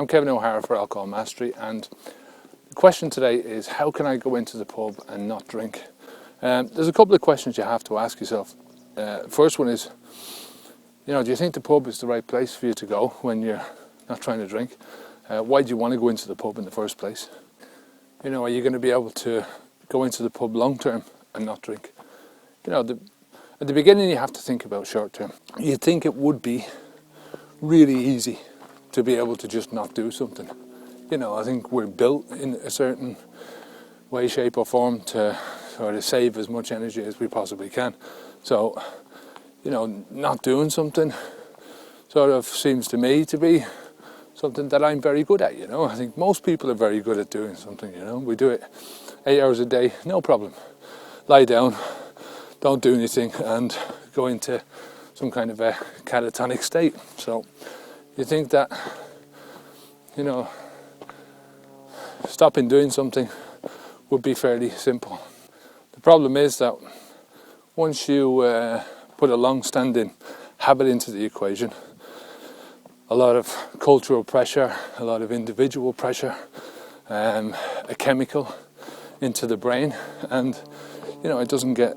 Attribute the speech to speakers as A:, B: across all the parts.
A: I'm Kevin O'Hara for Alcohol Mastery, and the question today is, how can I go into the pub and not drink? There's a couple of questions you have to ask yourself. First one is, do you think the pub is the right place for you to go when you're not trying to drink? Why do you want to go into the pub in the first place? Are you going to be able to go into the pub long term and not drink? At the beginning you have to think about short term. You think it would be really easy to be able to just not do something. I think we're built in a certain way, shape or form to sort of save as much energy as we possibly can. So, not doing something sort of seems to me to be something that I'm very good at, I think most people are very good at doing something, We do it 8 hours a day, no problem. Lie down, don't do anything, and go into some kind of a catatonic state. So you think that, stopping doing something would be fairly simple. The problem is that once you put a long-standing habit into the equation, a lot of cultural pressure, a lot of individual pressure, a chemical into the brain, and it doesn't get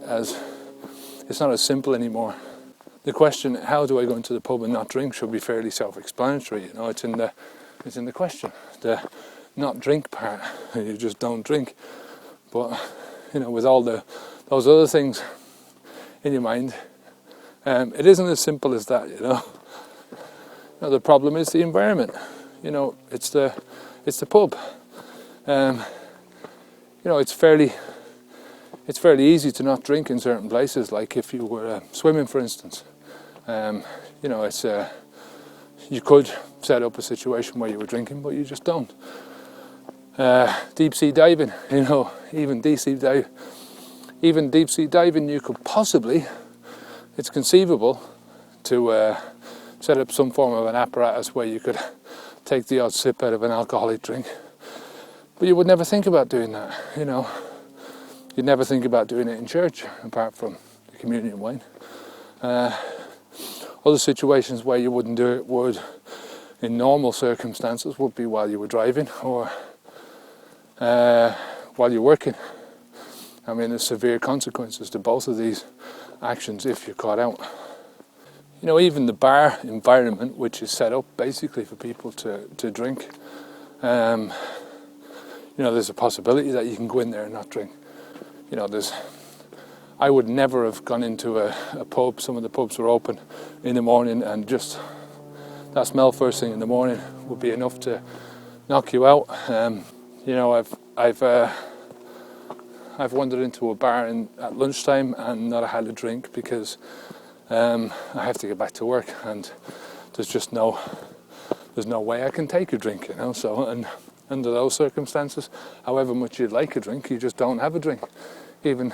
A: it's not as simple anymore. The question, how do I go into the pub and not drink, should be fairly self-explanatory. It's in the question. The not drink part, you just don't drink. But with all those other things in your mind, it isn't as simple as that. The problem is the environment. It's the pub. It's fairly easy to not drink in certain places, like if you were swimming, for instance. You could set up a situation where you were drinking, but you just don't. Deep sea diving, even deep sea diving, you could possibly, it's conceivable to set up some form of an apparatus where you could take the odd sip out of an alcoholic drink. But you would never think about doing that, You'd never think about doing it in church, apart from the communion wine. Other situations where you wouldn't do it would, in normal circumstances, would be while you were driving or while you're working. There's severe consequences to both of these actions if you're caught out. Even the bar environment, which is set up basically for people to drink, there's a possibility that you can go in there and not drink. I would never have gone into a pub. Some of the pubs were open in the morning, and just that smell first thing in the morning would be enough to knock you out. I've wandered into a bar at lunchtime and not had a drink because I have to get back to work, and there's no way I can take a drink, So, and under those circumstances, however much you'd like a drink, you just don't have a drink, even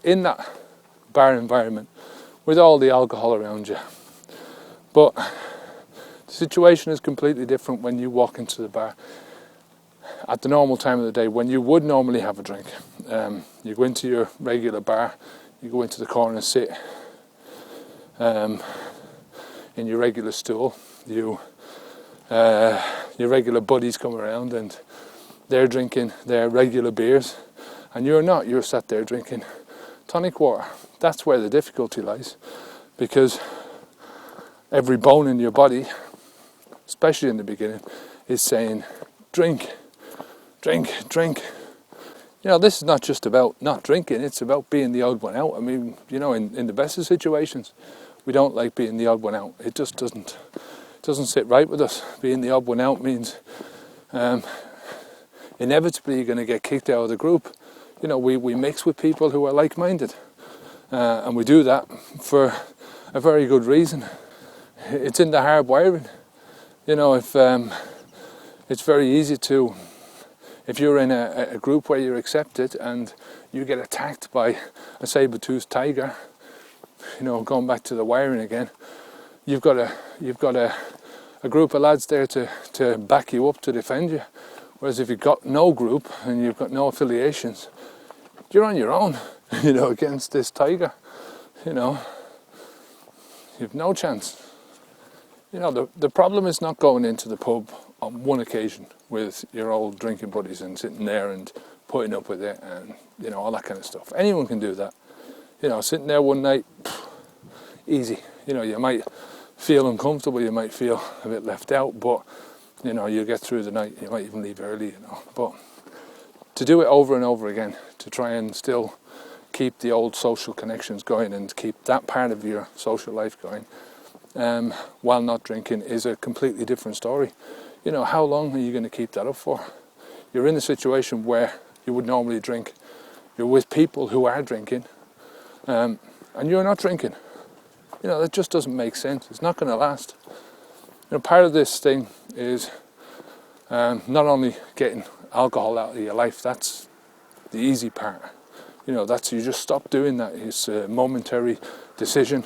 A: in that bar environment with all the alcohol around you. But the situation is completely different when you walk into the bar at the normal time of the day, when you would normally have a drink. You go into your regular bar, you go into the corner and sit in your regular stool. Your regular buddies come around and they're drinking their regular beers, and you're not. You're sat there drinking tonic water. That's where the difficulty lies, because every bone in your body, especially in the beginning, is saying, drink, drink, drink. This is not just about not drinking, it's about being the odd one out. In the best of situations, we don't like being the odd one out. It just doesn't sit right with us. Being the odd one out means inevitably you're going to get kicked out of the group. We mix with people who are like-minded, and we do that for a very good reason. It's in the hard wiring. If it's very easy to, if you're in a group where you're accepted and you get attacked by a saber-toothed tiger, going back to the wiring again, you've got a group of lads there to back you up, to defend you. Whereas if you've got no group and you've got no affiliations, you're on your own, against this tiger. You've no chance. You know, the problem is not going into the pub on one occasion with your old drinking buddies and sitting there and putting up with it and, you know, all that kind of stuff. Anyone can do that. You know, sitting there one night, easy. You know, you might feel uncomfortable, you might feel a bit left out, but, you know, you'll get through the night. You might even leave early, you know. But to do it over and over again, to try and still keep the old social connections going and keep that part of your social life going, while not drinking, is a completely different story. You know, how long are you going to keep that up for? You're in a situation where you would normally drink. You're with people who are drinking, and you're not drinking. You know, that just doesn't make sense. It's not going to last. You know, part of this thing is not only getting alcohol out of your life. That's the easy part. You know, that's, you just stop doing that. It's a momentary decision.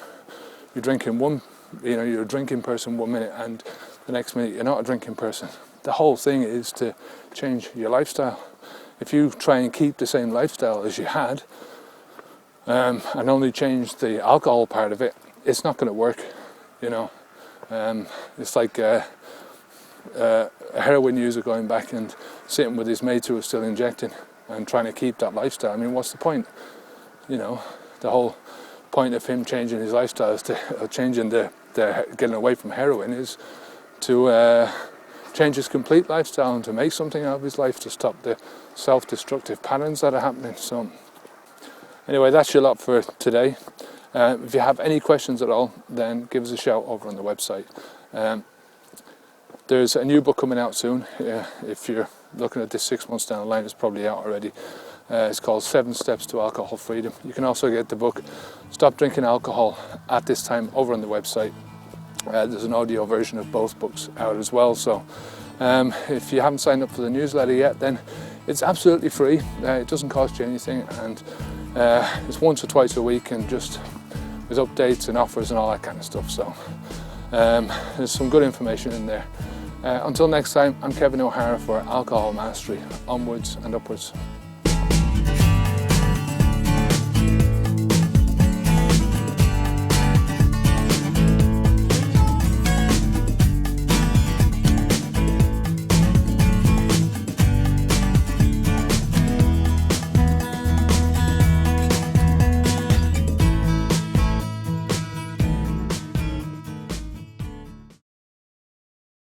A: You're drinking you're a drinking person 1 minute, and the next minute you're not a drinking person. The whole thing is to change your lifestyle. If you try and keep the same lifestyle as you had, and only change the alcohol part of it, it's not going to work. You know, it's like a heroin user going back and sitting with his mates who are still injecting and trying to keep that lifestyle. I mean, what's the point? You know, the whole point of him changing his lifestyle is changing the getting away from heroin is to change his complete lifestyle and to make something out of his life, to stop the self-destructive patterns that are happening. So anyway, that's your lot for today. If you have any questions at all, then give us a shout over on the website. There's a new book coming out soon. If you're looking at this 6 months down the line, it's probably out already. It's called 7 Steps to Alcohol Freedom. You can also get the book Stop Drinking Alcohol at This Time over on the website. There's an audio version of both books out as well. So if you haven't signed up for the newsletter yet, then it's absolutely free. It doesn't cost you anything, and it's once or twice a week, and just with updates and offers and all that kind of stuff. So there's some good information in there. Until next time, I'm Kevin O'Hara for Alcohol Mastery. Onwards and upwards.